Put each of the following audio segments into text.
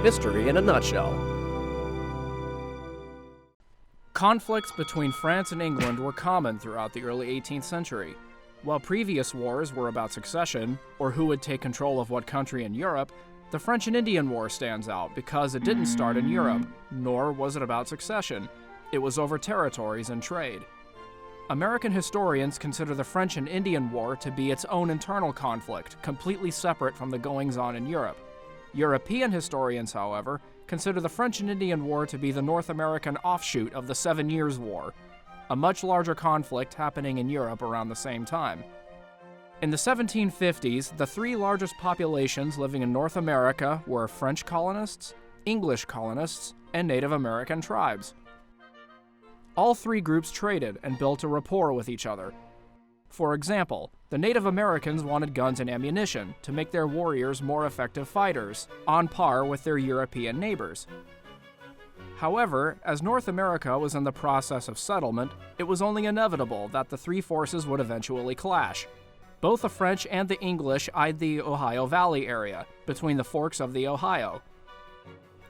History in a nutshell. Conflicts between France and England were common throughout the early 18th century. While previous wars were about succession, or who would take control of what country in Europe, the French and Indian War stands out because it didn't start in Europe, nor was it about succession. It was over territories and trade. American historians consider the French and Indian War to be its own internal conflict, completely separate from the goings-on in Europe. European historians, however, consider the French and Indian War to be the North American offshoot of the 7 Years' War, a much larger conflict happening in Europe around the same time. In the 1750s, the 3 largest populations living in North America were French colonists, English colonists, and Native American tribes. All 3 groups traded and built a rapport with each other. For example, the Native Americans wanted guns and ammunition to make their warriors more effective fighters, on par with their European neighbors. However, as North America was in the process of settlement, it was only inevitable that the 3 forces would eventually clash. Both the French and the English eyed the Ohio Valley area, between the forks of the Ohio.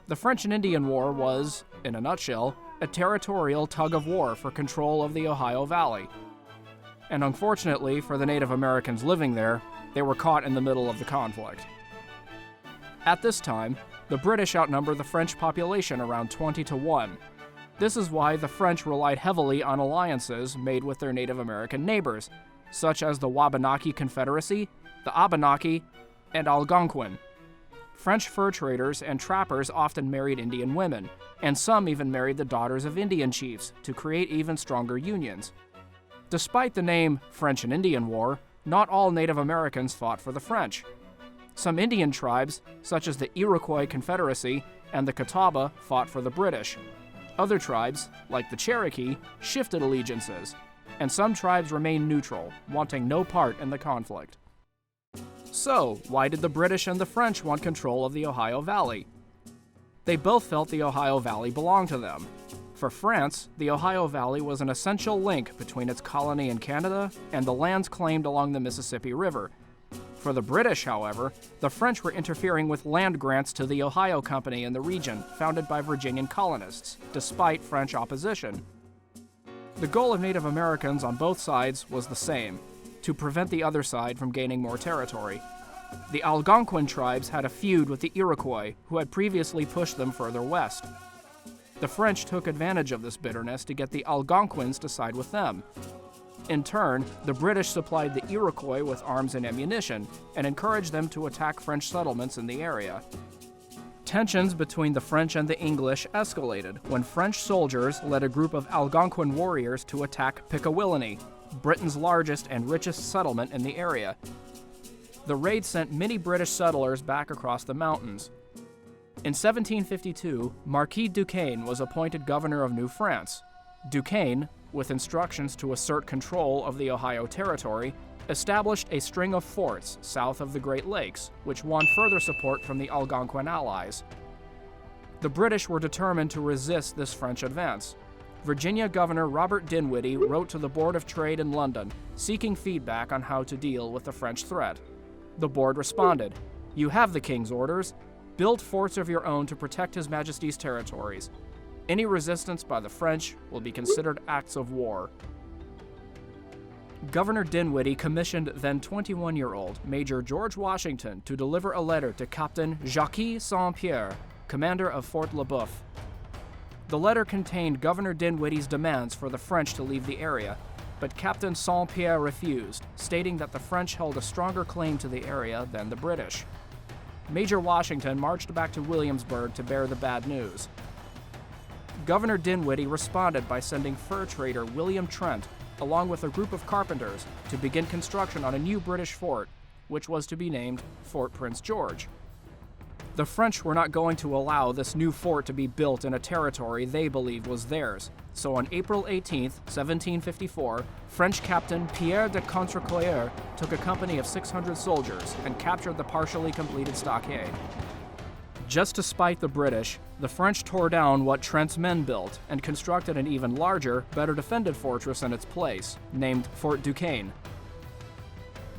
The French and Indian War was, in a nutshell, a territorial tug-of-war for control of the Ohio Valley. And unfortunately for the Native Americans living there, they were caught in the middle of the conflict. At this time, the British outnumbered the French population around 20-1. This is why the French relied heavily on alliances made with their Native American neighbors, such as the Wabanaki Confederacy, the Abenaki, and Algonquin. French fur traders and trappers often married Indian women, and some even married the daughters of Indian chiefs to create even stronger unions. Despite the name French and Indian War, not all Native Americans fought for the French. Some Indian tribes, such as the Iroquois Confederacy and the Catawba, fought for the British. Other tribes, like the Cherokee, shifted allegiances, and some tribes remained neutral, wanting no part in the conflict. So, why did the British and the French want control of the Ohio Valley? They both felt the Ohio Valley belonged to them. For France, the Ohio Valley was an essential link between its colony in Canada and the lands claimed along the Mississippi River. For the British, however, the French were interfering with land grants to the Ohio Company in the region, founded by Virginian colonists, despite French opposition. The goal of Native Americans on both sides was the same: to prevent the other side from gaining more territory. The Algonquin tribes had a feud with the Iroquois, who had previously pushed them further west. The French took advantage of this bitterness to get the Algonquins to side with them. In turn, the British supplied the Iroquois with arms and ammunition and encouraged them to attack French settlements in the area. Tensions between the French and the English escalated when French soldiers led a group of Algonquin warriors to attack Pickawillany, Britain's largest and richest settlement in the area. The raid sent many British settlers back across the mountains. In 1752, Marquis Duquesne was appointed governor of New France. Duquesne, with instructions to assert control of the Ohio Territory, established a string of forts south of the Great Lakes, which won further support from the Algonquin allies. The British were determined to resist this French advance. Virginia Governor Robert Dinwiddie wrote to the Board of Trade in London, seeking feedback on how to deal with the French threat. The board responded, "You have the king's orders. Build forts of your own to protect His Majesty's territories. Any resistance by the French will be considered acts of war." Governor Dinwiddie commissioned then 21-year-old Major George Washington to deliver a letter to Captain Jacques Saint-Pierre, commander of Fort Le Boeuf. The letter contained Governor Dinwiddie's demands for the French to leave the area, but Captain Saint-Pierre refused, stating that the French held a stronger claim to the area than the British. Major Washington marched back to Williamsburg to bear the bad news. Governor Dinwiddie responded by sending fur trader William Trent, along with a group of carpenters, to begin construction on a new British fort, which was to be named Fort Prince George. The French were not going to allow this new fort to be built in a territory they believed was theirs, so on April 18, 1754, French Captain Pierre de Contrecoeur took a company of 600 soldiers and captured the partially completed stockade. Just to spite the British, the French tore down what Trent's men built and constructed an even larger, better defended fortress in its place, named Fort Duquesne.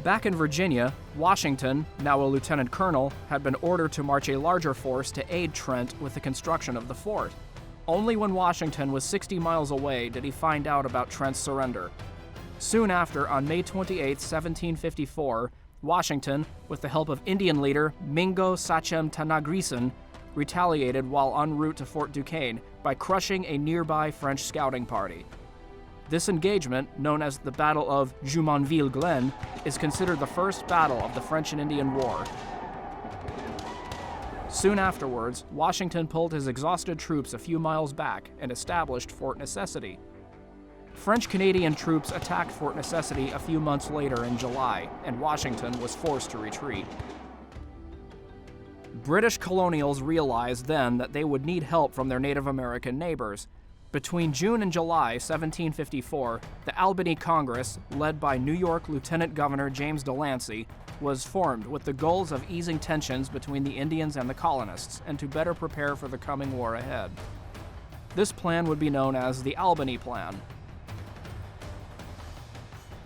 Back in Virginia, Washington, now a lieutenant colonel, had been ordered to march a larger force to aid Trent with the construction of the fort. Only when Washington was 60 miles away did he find out about Trent's surrender. Soon after, on May 28, 1754, Washington, with the help of Indian leader Mingo Sachem Tanagrison, retaliated while en route to Fort Duquesne by crushing a nearby French scouting party. This engagement, known as the Battle of Jumonville Glen, is considered the first battle of the French and Indian War. Soon afterwards, Washington pulled his exhausted troops a few miles back and established Fort Necessity. French-Canadian troops attacked Fort Necessity a few months later in July, and Washington was forced to retreat. British colonials realized then that they would need help from their Native American neighbors. Between June and July 1754, the Albany Congress, led by New York Lieutenant Governor James Delancey, was formed with the goals of easing tensions between the Indians and the colonists and to better prepare for the coming war ahead. This plan would be known as the Albany Plan.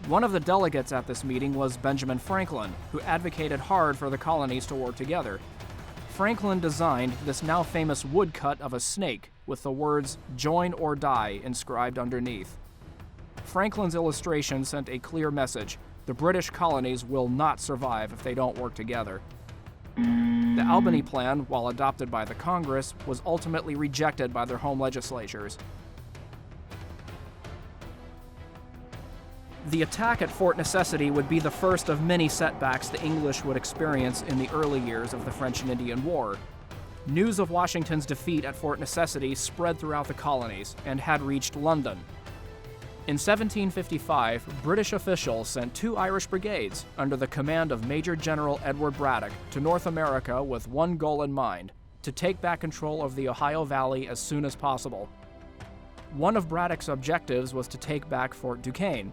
One of the delegates at this meeting was Benjamin Franklin, who advocated hard for the colonies to work together. Franklin designed this now famous woodcut of a snake with the words "Join or Die" inscribed underneath. Franklin's illustration sent a clear message: the British colonies will not survive if they don't work together. The Albany Plan, while adopted by the Congress, was ultimately rejected by their home legislatures. The attack at Fort Necessity would be the first of many setbacks the English would experience in the early years of the French and Indian War. News of Washington's defeat at Fort Necessity spread throughout the colonies and had reached London. In 1755, British officials sent 2 Irish brigades under the command of Major General Edward Braddock to North America with one goal in mind: to take back control of the Ohio Valley as soon as possible. One of Braddock's objectives was to take back Fort Duquesne.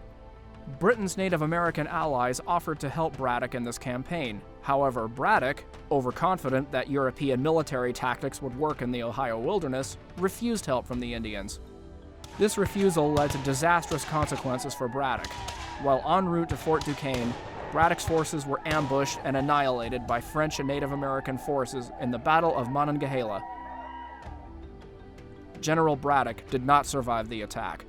Britain's Native American allies offered to help Braddock in this campaign. However, Braddock, overconfident that European military tactics would work in the Ohio wilderness, refused help from the Indians. This refusal led to disastrous consequences for Braddock. While en route to Fort Duquesne, Braddock's forces were ambushed and annihilated by French and Native American forces in the Battle of Monongahela. General Braddock did not survive the attack.